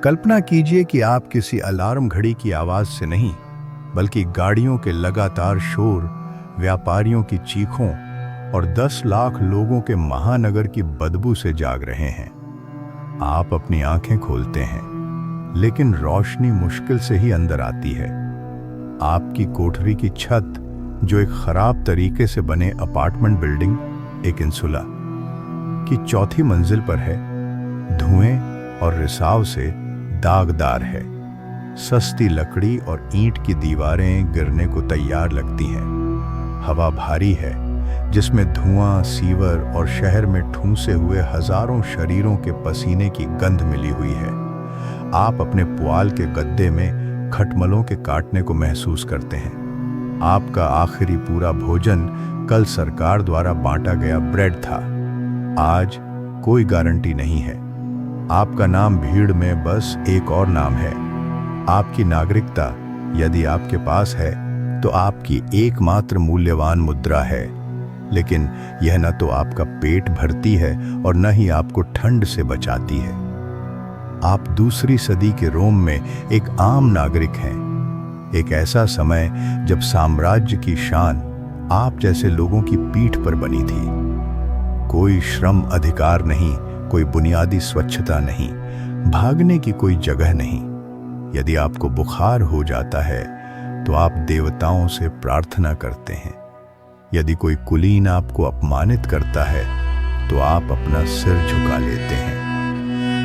कल्पना कीजिए कि आप किसी अलार्म घड़ी की आवाज से नहीं, बल्कि गाड़ियों के लगातार शोर, व्यापारियों की चीखों और 10 लाख लोगों के महानगर की बदबू से जाग रहे हैं। आप अपनी आंखें खोलते हैं, लेकिन रोशनी मुश्किल से ही अंदर आती है। आपकी कोठरी की छत, जो एक खराब तरीके से बने अपार्टमेंट बिल्डिंग, एक इंसुला की चौथी मंजिल पर है, धुएं और रिसाव से दागदार है। सस्ती लकड़ी और ईंट की दीवारें गिरने को तैयार लगती हैं। हवा भारी है, जिसमें धुआं, सीवर और शहर में ठूंसे हुए हजारों शरीरों के पसीने की गंध मिली हुई है। आप अपने पुआल के गद्दे में खटमलों के काटने को महसूस करते हैं। आपका आखिरी पूरा भोजन कल सरकार द्वारा बांटा गया ब्रेड था। आज कोई गारंटी नहीं है। आपका नाम भीड़ में बस एक और नाम है। आपकी नागरिकता, यदि आपके पास है, तो आपकी एकमात्र मूल्यवान मुद्रा है। लेकिन यह न तो आपका पेट भरती है और न ही आपको ठंड से बचाती है। आप दूसरी सदी के रोम में एक आम नागरिक हैं। एक ऐसा समय जब साम्राज्य की शान आप जैसे लोगों की पीठ पर बनी थी। कोई श्रम अधिकार नहीं, कोई बुनियादी स्वच्छता नहीं, भागने की कोई जगह नहीं। यदि आपको बुखार हो जाता है तो आप देवताओं से प्रार्थना करते हैं। यदि कोई कुलीन आपको अपमानित करता है तो आप अपना सिर झुका लेते हैं।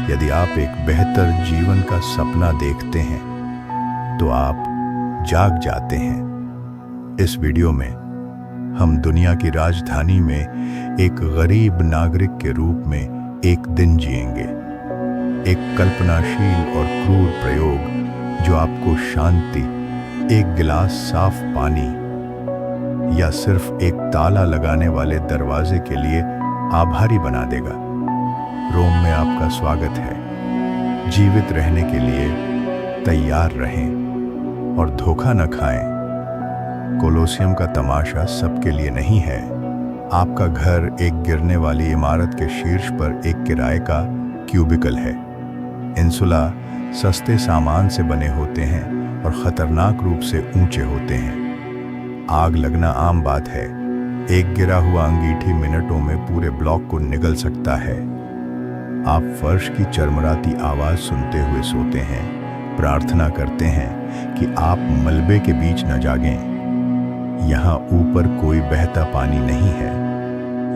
यदि आप एक बेहतर जीवन का सपना देखते हैं तो आप जाग जाते हैं। इस वीडियो में हम दुनिया की राजधानी में एक गरीब नागरिक के रूप में एक दिन जिएंगे। एक कल्पनाशील और क्रूर प्रयोग जो आपको शांति, एक गिलास साफ पानी या सिर्फ एक ताला लगाने वाले दरवाजे के लिए आभारी बना देगा। रोम में आपका स्वागत है। जीवित रहने के लिए तैयार रहें और धोखा न खाएं। कोलोसियम का तमाशा सबके लिए नहीं है। आपका घर एक गिरने वाली इमारत के शीर्ष पर एक किराए का क्यूबिकल है। इंसुला सस्ते सामान से बने होते हैं और खतरनाक रूप से ऊंचे होते हैं। आग लगना आम बात है। एक गिरा हुआ अंगीठी मिनटों में पूरे ब्लॉक को निगल सकता है। आप फर्श की चरमराती आवाज सुनते हुए सोते हैं, प्रार्थना करते हैं कि आप मलबे के बीच न जागें। यहाँ ऊपर कोई बहता पानी नहीं है।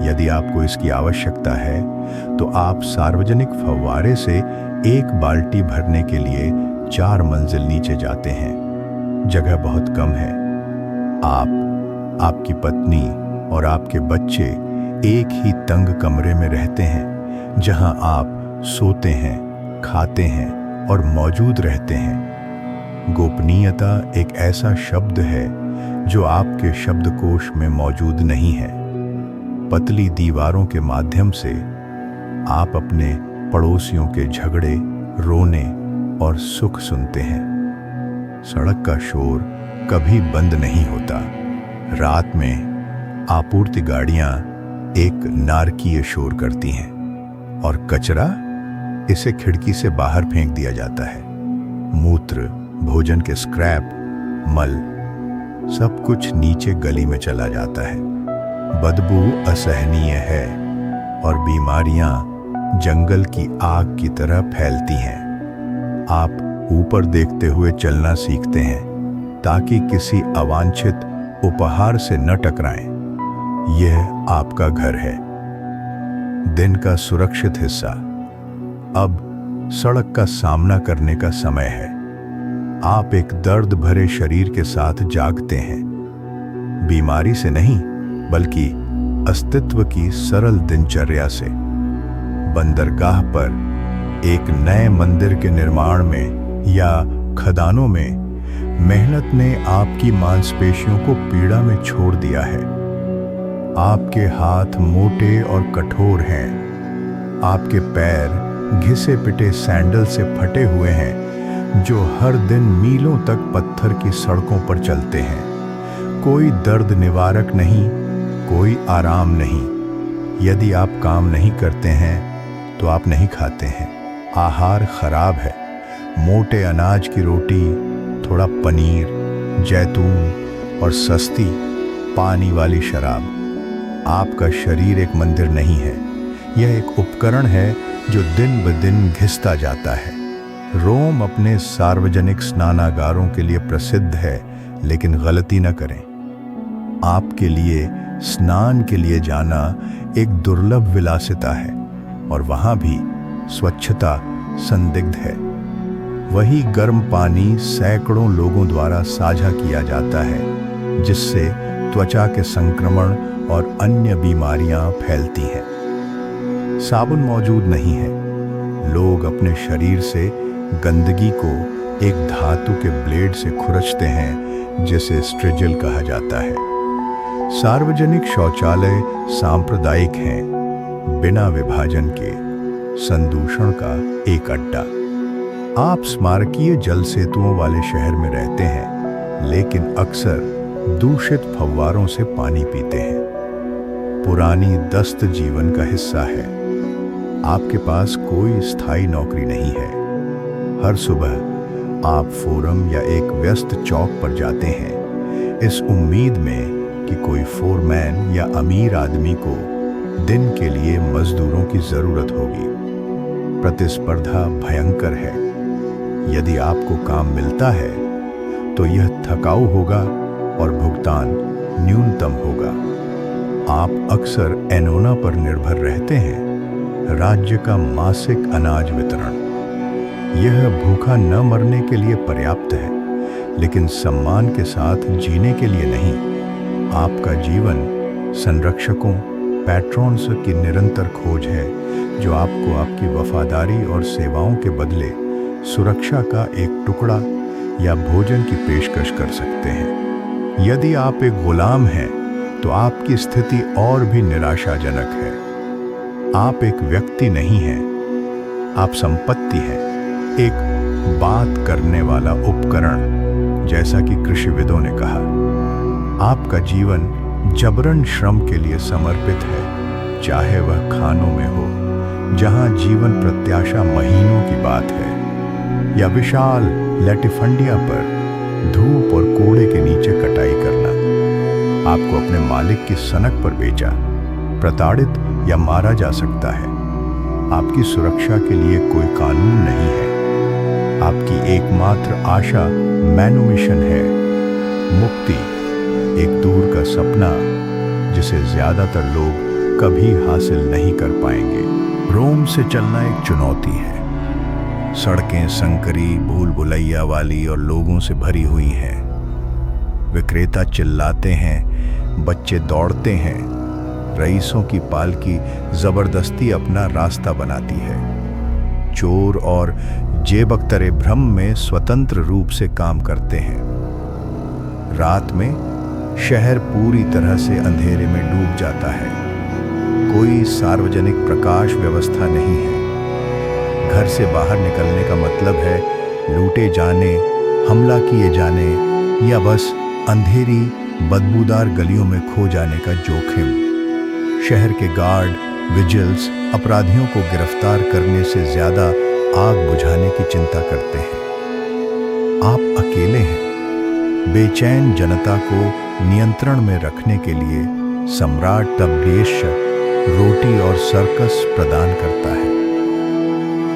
यदि आपको इसकी आवश्यकता है तो आप सार्वजनिक फव्वारे से एक बाल्टी भरने के लिए 4 मंजिल नीचे जाते हैं। जगह बहुत कम है। आप, आपकी पत्नी और आपके बच्चे एक ही तंग कमरे में रहते हैं, जहां आप सोते हैं, खाते हैं और मौजूद रहते हैं। गोपनीयता एक ऐसा शब्द है जो आपके शब्दकोश में मौजूद नहीं है। पतली दीवारों के माध्यम से आप अपने पड़ोसियों के झगड़े, रोने और सुख सुनते हैं। सड़क का शोर कभी बंद नहीं होता। रात में आपूर्ति गाड़ियां एक नारकीय शोर करती हैं और कचरा, इसे खिड़की से बाहर फेंक दिया जाता है। मूत्र, भोजन के स्क्रैप, मल, सब कुछ नीचे गली में चला जाता है। बदबू असहनीय है और बीमारियां जंगल की आग की तरह फैलती हैं। आप ऊपर देखते हुए चलना सीखते हैं ताकि किसी अवांछित उपहार से न टकराएं। यह आपका घर है, दिन का सुरक्षित हिस्सा। अब सड़क का सामना करने का समय है। आप एक दर्द भरे शरीर के साथ जागते हैं, बीमारी से नहीं, बल्कि अस्तित्व की सरल दिनचर्या से। बंदरगाह पर एक नए मंदिर के निर्माण में या खदानों में मेहनत ने आपकी मांसपेशियों को पीड़ा में छोड़ दिया है। आपके हाथ मोटे और कठोर हैं। आपके पैर घिसे पिटे सैंडल से फटे हुए हैं, जो हर दिन मीलों तक पत्थर की सड़कों पर चलते हैं। कोई दर्द निवारक नहीं, कोई आराम नहीं। यदि आप काम नहीं करते हैं तो आप नहीं खाते हैं। आहार खराब है, मोटे अनाज की रोटी, थोड़ा पनीर, जैतून और सस्ती पानी वाली शराब। आपका शरीर एक मंदिर नहीं है, यह एक उपकरण है जो दिन ब दिन घिसता जाता है। रोम अपने सार्वजनिक स्नानागारों के लिए प्रसिद्ध है, लेकिन गलती न करें। आपके लिए स्नान के लिए जाना एक दुर्लभ विलासिता है, और वहां भी स्वच्छता संदिग्ध है। वही गर्म पानी सैकड़ों लोगों द्वारा साझा किया जाता है, जिससे त्वचा के संक्रमण और अन्य बीमारियां फैलती हैं। साबुन मौजूद नहीं है। लोग अपने शरीर से गंदगी को एक धातु के ब्लेड से खुरचते हैं, जिसे स्ट्रिजल कहा जाता है। सार्वजनिक शौचालय सांप्रदायिक हैं, बिना विभाजन के, संदूषण का एक अड्डा। आप स्मारकीय जल सेतुओं वाले शहर में रहते हैं, लेकिन अक्सर दूषित फव्वारों से पानी पीते हैं। पुरानी दस्त जीवन का हिस्सा है। आपके पास कोई स्थायी नौकरी नहीं है। हर सुबह आप फोरम या एक व्यस्त चौक पर जाते हैं, इस उम्मीद में कि कोई फोरमैन या अमीर आदमी को दिन के लिए मजदूरों की जरूरत होगी। प्रतिस्पर्धा भयंकर है। यदि आपको काम मिलता है तो यह थकाऊ होगा और भुगतान न्यूनतम होगा। आप अक्सर एनोना पर निर्भर रहते हैं, राज्य का मासिक अनाज वितरण। यह भूखा न मरने के लिए पर्याप्त है, लेकिन सम्मान के साथ जीने के लिए नहीं। आपका जीवन संरक्षकों, पैट्रॉन्स की निरंतर खोज है, जो आपको आपकी वफादारी और सेवाओं के बदले सुरक्षा का एक टुकड़ा या भोजन की पेशकश कर सकते हैं। यदि आप एक गुलाम हैं, तो आपकी स्थिति और भी निराशाजनक है। आप एक व्यक्ति नहीं हैं, आप संपत्ति हैं, एक बात करने वाला उपकरण, जैसा कि कृषिविदों ने कहा। आपका जीवन जबरन श्रम के लिए समर्पित है, चाहे वह खानों में हो, जहां जीवन प्रत्याशा महीनों की बात है, या विशाल लैटिफंडिया पर धूप और कोड़े के नीचे कटाई करना। आपको अपने मालिक की सनक पर बेचा, प्रताड़ित या मारा जा सकता है। आपकी सुरक्षा के लिए कोई कानून नहीं है। आपकी एकमात्र आशा मैनुमिशन है, मुक्ति, एक दूर का सपना जिसे ज्यादातर लोग कभी हासिल नहीं कर पाएंगे। रोम से चलना एक चुनौती है। सड़कें संकरी, भूल भुलैया वाली और लोगों से भरी हुई हैं। विक्रेता चिल्लाते हैं, बच्चे दौड़ते हैं, रईसों की पालकी जबरदस्ती अपना रास्ता बनाती है। चोर और जेबकतरे भ्रम में स्वतंत्र रूप से काम करते हैं। रात में शहर पूरी तरह से अंधेरे में डूब जाता है। कोई सार्वजनिक प्रकाश व्यवस्था नहीं है। घर से बाहर निकलने का मतलब है लूटे जाने, हमला किए जाने, या बस अंधेरी बदबूदार गलियों में खो जाने का जोखिम। शहर के गार्ड, विजिल्स अपराधियों को गिरफ्तार करने से ज्यादा आग बुझाने की चिंता करते हैं। आप अकेले हैं। बेचैन जनता को नियंत्रण में रखने के लिए सम्राट तब्रियश रोटी और सर्कस प्रदान करता है।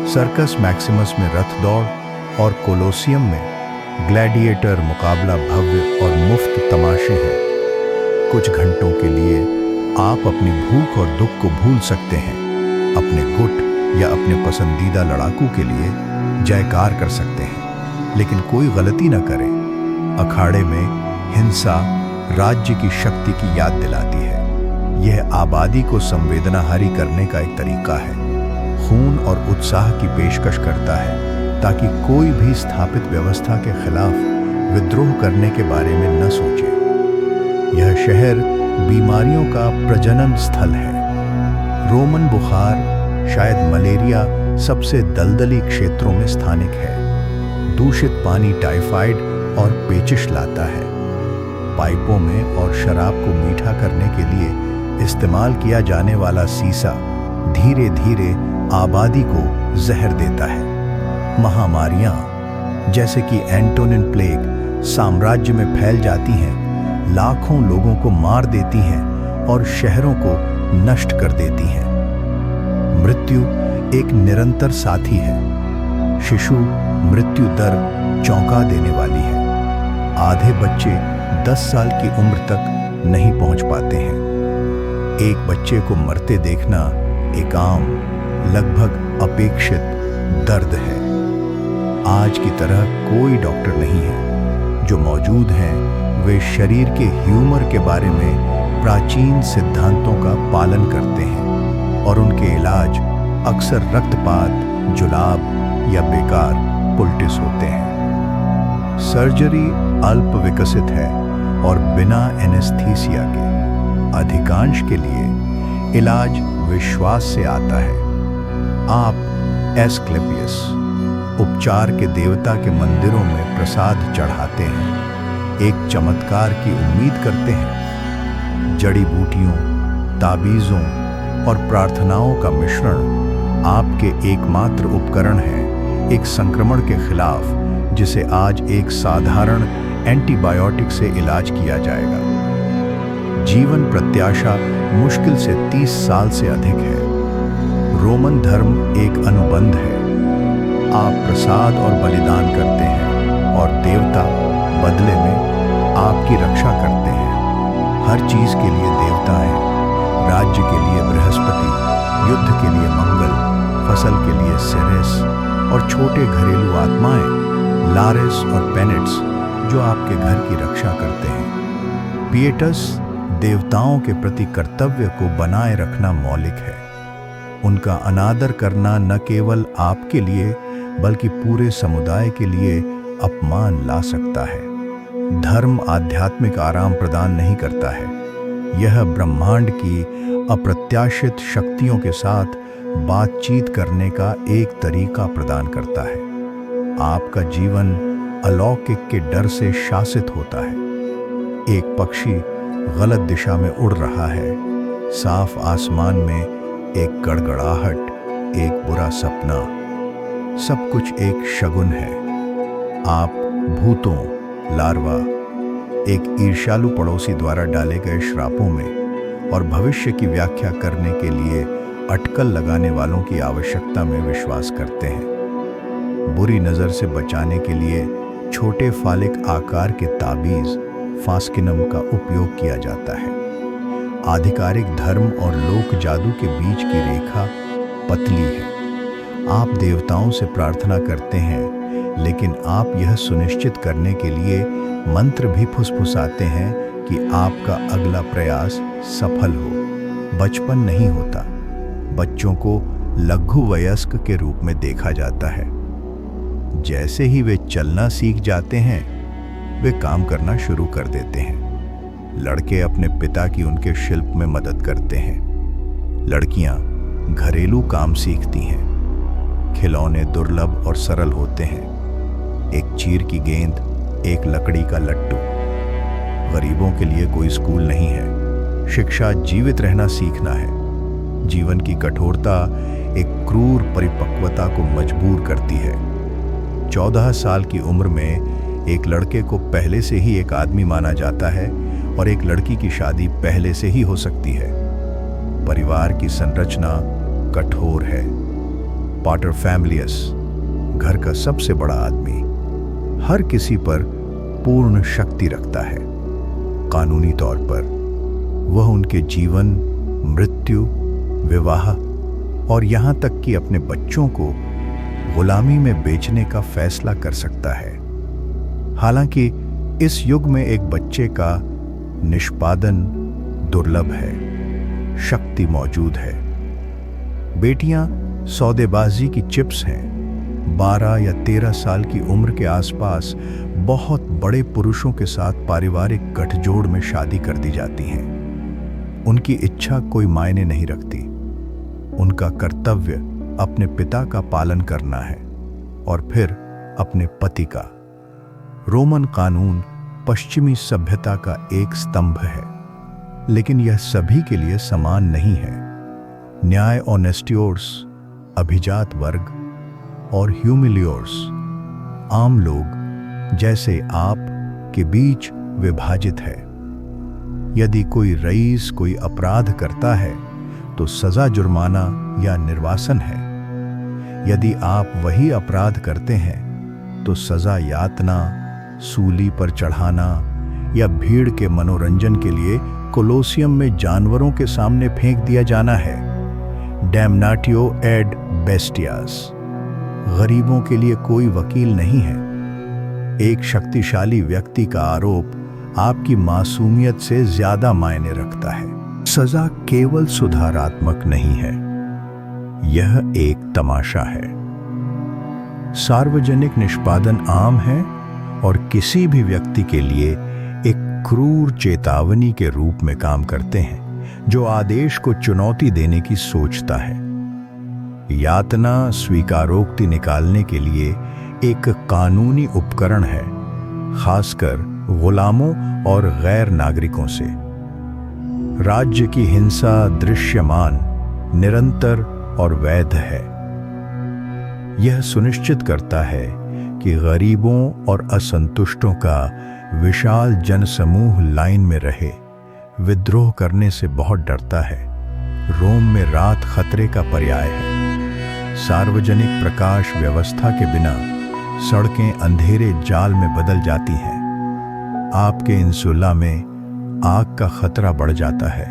सर्कस मैक्सिमस में रथ दौड़ और कोलोसियम में ग्लैडिएटर मुकाबला भव्य और मुफ्त तमाशे हैं। कुछ घंटों के लिए आप अपनी भूख और दुख को भूल सकते हैं। अपने गुट या अपने पसंदीदा लड़ाकू के लिए जयकार कर सकते हैं, लेकिन कोई गलती न करें। अखाड़े में हिंसा राज्य की शक्ति की याद दिलाती है। यह आबादी को संवेदनाहारी करने का एक तरीका है। खून और उत्साह की पेशकश करता है, ताकि कोई भी स्थापित व्यवस्था के खिलाफ विद्रोह करने के बारे में न सोचे। यह शहर बीमारियों का प्रजनन स्थल है। रोमन बुखार, शायद मलेरिया, सबसे दलदली क्षेत्रों में स्थानिक है। दूषित पानी टाइफाइड और पेचिश लाता है। पाइपों में और शराब को मीठा करने के लिए इस्तेमाल किया जाने वाला सीसा धीरे धीरे आबादी को जहर देता है। महामारियां जैसे कि एंटोनिन प्लेग साम्राज्य में फैल जाती हैं, लाखों लोगों को मार देती हैं और शहरों को नष्ट कर देती हैं। मृत्यु एक निरंतर साथी है। शिशु मृत्यु दर चौंका देने वाली है। आधे बच्चे 10 साल की उम्र तक नहीं पहुंच पाते हैं। एक बच्चे को मरते देखना एक आम, लगभग अपेक्षित दर्द है। आज की तरह कोई डॉक्टर नहीं है। जो मौजूद हैं वे शरीर के ह्यूमर के बारे में प्राचीन सिद्धांतों का पालन करते हैं और उनके इलाज अक्सर रक्तपात, जुलाब या बेकार पुलटिस होते हैं। सर्जरी अल्प विकसित है और बिना एनेस्थीसिया के। अधिकांश के लिए इलाज विश्वास से आता है। आप एस्क्लेपियस उपचार के देवता के मंदिरों में प्रसाद चढ़ाते हैं, एक चमत्कार की उम्मीद करते हैं। जड़ी बूटियों, ताबीजों और प्रार्थनाओं का मिश्रण आपके एकमात्र उपकरण है एक संक्रमण के खिलाफ, जिसे आज एक साधारण एंटीबायोटिक से इलाज किया जाएगा। जीवन प्रत्याशा मुश्किल से 30 साल से अधिक है। रोमन धर्म एक अनुबंध है। आप प्रसाद और बलिदान करते हैं और देवता बदले में आपकी रक्षा करते हैं। हर चीज के लिए देवता है। राज्य के लिए बृहस्पति, युद्ध के लिए मंगल, फसल के लिए सेरेस और छोटे घरेलू आत्माएं लारेस और पेनेट्स जो आपके घर की रक्षा करते हैं। पिएटस देवताओं के प्रति कर्तव्य को बनाए रखना मौलिक है। उनका अनादर करना न केवल आपके लिए बल्कि पूरे समुदाय के लिए अपमान ला सकता है। धर्म आध्यात्मिक आराम प्रदान नहीं करता है। यह ब्रह्मांड की अप्रत्याशित शक्तियों के साथ बातचीत करने का एक तरीका प्रदान करता है। आपका जीवन अलौकिक के डर से शासित होता है। एक पक्षी गलत दिशा में उड़ रहा है। साफ आसमान में एक गड़गड़ाहट, एक बुरा सपना, सब कुछ एक शगुन है। आप भूतों, लार्वा, एक ईर्ष्यालु पड़ोसी द्वारा डाले गए श्रापों में और भविष्य की व्याख्या करने के लिए अटकल लगाने वालों की आवश्यकता में विश्वास करते हैं। बुरी नज़र से बचाने के लिए छोटे फालिक आकार के ताबीज फास्किनम का उपयोग किया जाता है। आधिकारिक धर्म और लोक जादू के बीच की रेखा पतली है। आप देवताओं से प्रार्थना करते हैं, लेकिन आप यह सुनिश्चित करने के लिए मंत्र भी फुसफुसाते हैं कि आपका अगला प्रयास सफल हो। बचपन नहीं होता। बच्चों को लघु वयस्क के रूप में देखा जाता है। जैसे ही वे चलना सीख जाते हैं, वे काम करना शुरू कर देते हैं। लड़के अपने पिता की उनके शिल्प में मदद करते हैं। लड़कियां घरेलू काम सीखती हैं। खिलौने दुर्लभ और सरल होते हैं। एक चीर की गेंद, एक लकड़ी का लट्टू। गरीबों के लिए कोई स्कूल नहीं है। शिक्षा जीवित रहना सीखना है। जीवन की कठोरता एक क्रूर परिपक्वता को मजबूर करती है। 14 साल की उम्र में एक लड़के को पहले से ही एक आदमी माना जाता है और एक लड़की की शादी पहले से ही हो सकती है। परिवार की संरचना कठोर है। पाटर फैमिलियस, घर का सबसे बड़ा आदमी, हर किसी पर पूर्ण शक्ति रखता है। कानूनी तौर पर वह उनके जीवन, मृत्यु, विवाह और यहाँ तक कि अपने बच्चों को गुलामी में बेचने का फैसला कर सकता है। हालांकि इस युग में एक बच्चे का निष्पादन दुर्लभ है। शक्ति मौजूद है। बेटियां सौदेबाजी की चिप्स हैं। 12 या 13 साल की उम्र के आसपास बहुत बड़े पुरुषों के साथ पारिवारिक गठजोड़ में शादी कर दी जाती हैं। उनकी इच्छा कोई मायने नहीं रखती। उनका कर्तव्य अपने पिता का पालन करना है और फिर अपने पति का। रोमन कानून पश्चिमी सभ्यता का एक स्तंभ है, लेकिन यह सभी के लिए समान नहीं है। न्याय ऑनेस्टियोर्स, अभिजात वर्ग और ह्यूमिलियोर्स आम लोग जैसे आप के बीच विभाजित है। यदि कोई रईस कोई अपराध करता है तो सजा जुर्माना या निर्वासन है। यदि आप वही अपराध करते हैं तो सजा यातना, सूली पर चढ़ाना या भीड़ के मनोरंजन के लिए कोलोसियम में जानवरों के सामने फेंक दिया जाना है। डैमनाटियो एड बेस्टियास। गरीबों के लिए कोई वकील नहीं है। एक शक्तिशाली व्यक्ति का आरोप आपकी मासूमियत से ज्यादा मायने रखता है। सजा केवल सुधारात्मक नहीं है, यह एक तमाशा है। सार्वजनिक निष्पादन आम है और किसी भी व्यक्ति के लिए एक क्रूर चेतावनी के रूप में काम करते हैं जो आदेश को चुनौती देने की सोचता है। यातना स्वीकारोक्ति निकालने के लिए एक कानूनी उपकरण है, खासकर गुलामों और गैर नागरिकों से। राज्य की हिंसा दृश्यमान, निरंतर और वैध है। यह सुनिश्चित करता है कि गरीबों और असंतुष्टों का विशाल जनसमूह लाइन में रहे। विद्रोह करने से बहुत डरता है। रोम में रात खतरे का पर्याय है। सार्वजनिक प्रकाश व्यवस्था के बिना सड़कें अंधेरे जाल में बदल जाती हैं। आपके इंसुला में आग का खतरा बढ़ जाता है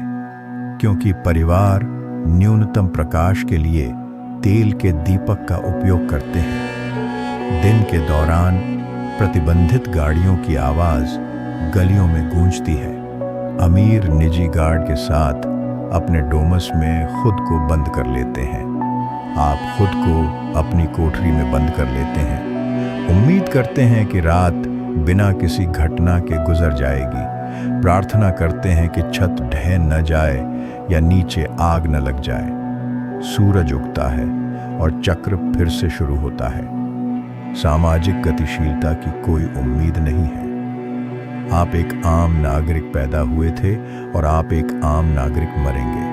क्योंकि परिवार न्यूनतम प्रकाश के लिए तेल के दीपक का उपयोग करते हैं। दिन के दौरान प्रतिबंधित गाड़ियों की आवाज गलियों में गूंजती है। अमीर निजी गार्ड के साथ अपने डोमस में खुद को बंद कर लेते हैं। आप खुद को अपनी कोठरी में बंद कर लेते हैं। उम्मीद करते हैं कि रात बिना किसी घटना के गुजर जाएगी। प्रार्थना करते हैं कि छत ढह न जाए या नीचे आग न लग जाए। सूरज उगता है और चक्र फिर से शुरू होता है। सामाजिक गतिशीलता की कोई उम्मीद नहीं है। आप एक आम नागरिक पैदा हुए थे और आप एक आम नागरिक मरेंगे।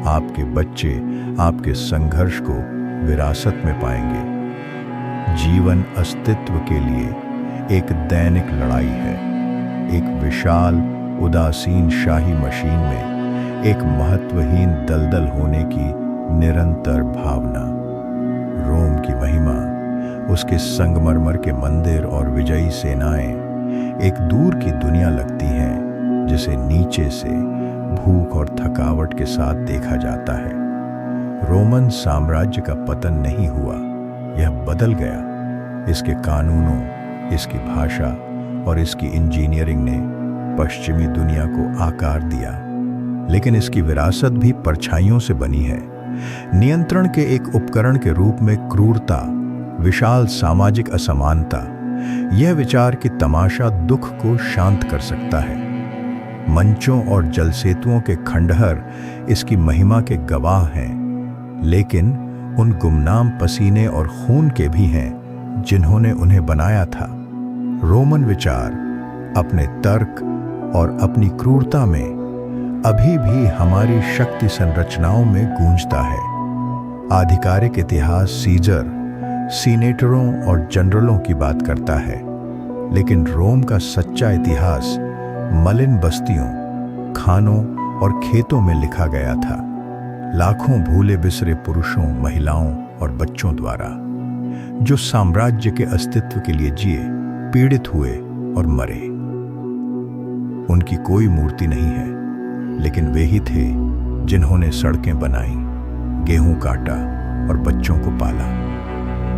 आपके बच्चे आपके संघर्ष को विरासत में पाएंगे। जीवन अस्तित्व के लिए एक दैनिक लड़ाई है। एक विशाल उदासीन शाही मशीन में एक महत्वहीन दलदल होने की निरंतर भावना। रोम की महिमा, उसके संगमरमर के मंदिर और विजयी सेनाएं एक दूर की दुनिया लगती हैं जिसे नीचे से भूख और थकावट के साथ देखा जाता है। रोमन साम्राज्य का पतन नहीं हुआ, यह बदल गया। इसके कानूनों, इसकी भाषा और इसकी इंजीनियरिंग ने पश्चिमी दुनिया को आकार दिया, लेकिन इसकी विरासत भी परछाइयों से बनी है। नियंत्रण के एक उपकरण के रूप में क्रूरता, विशाल सामाजिक असमानता। यह विचार कि तमाशा दुख को शांत कर सकता है। मंचों और जलसेतुओं के खंडहर इसकी महिमा के गवाह हैं, लेकिन उन गुमनाम पसीने और खून के भी हैं जिन्होंने उन्हें बनाया था। रोमन विचार अपने तर्क और अपनी क्रूरता में अभी भी हमारी शक्ति संरचनाओं में गूंजता है। आधिकारिक इतिहास सीजर, सीनेटरों और जनरलों की बात करता है, लेकिन रोम का सच्चा इतिहास मलिन बस्तियों, खानों और खेतों में लिखा गया था। लाखों भूले बिसरे पुरुषों, महिलाओं और बच्चों द्वारा, जो साम्राज्य के अस्तित्व के लिए जिए, पीड़ित हुए और मरे। उनकी कोई मूर्ति नहीं है, लेकिन वे ही थे जिन्होंने सड़कें बनाई, गेहूं काटा और बच्चों को पाला।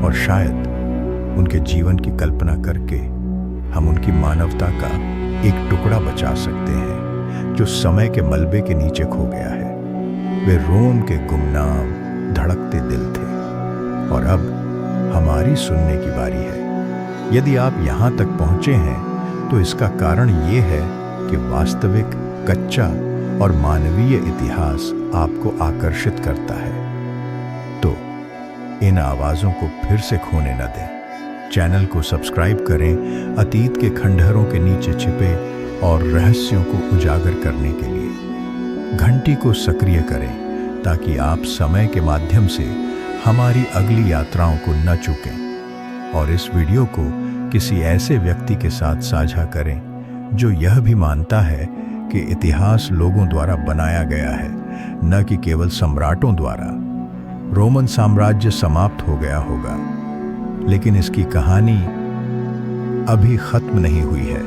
और शायद उनके जीवन की कल्पना करके हम उनकी मानवता का एक टुकड़ा बचा सकते हैं जो समय के मलबे के नीचे खो गया है। वे रोम के गुमनाम धड़कते दिल थे और अब हमारी सुनने की बारी है। यदि आप यहाँ तक पहुँचे हैं तो इसका कारण ये है कि वास्तविक, कच्चा और मानवीय इतिहास आपको आकर्षित करता है। तो इन आवाज़ों को फिर से खोने न दें। चैनल को सब्सक्राइब करें अतीत के खंडहरों के नीचे छिपे और रहस्यों को उजागर करने के लिए। घंटी को सक्रिय करें ताकि आप समय के माध्यम से हमारी अगली यात्राओं को न चूकें। और इस वीडियो को किसी ऐसे व्यक्ति के साथ साझा करें जो यह भी मानता है कि इतिहास लोगों द्वारा बनाया गया है, न कि केवल सम्राटों द्वारा। रोमन साम्राज्य समाप्त हो गया होगा, लेकिन इसकी कहानी अभी खत्म नहीं हुई है।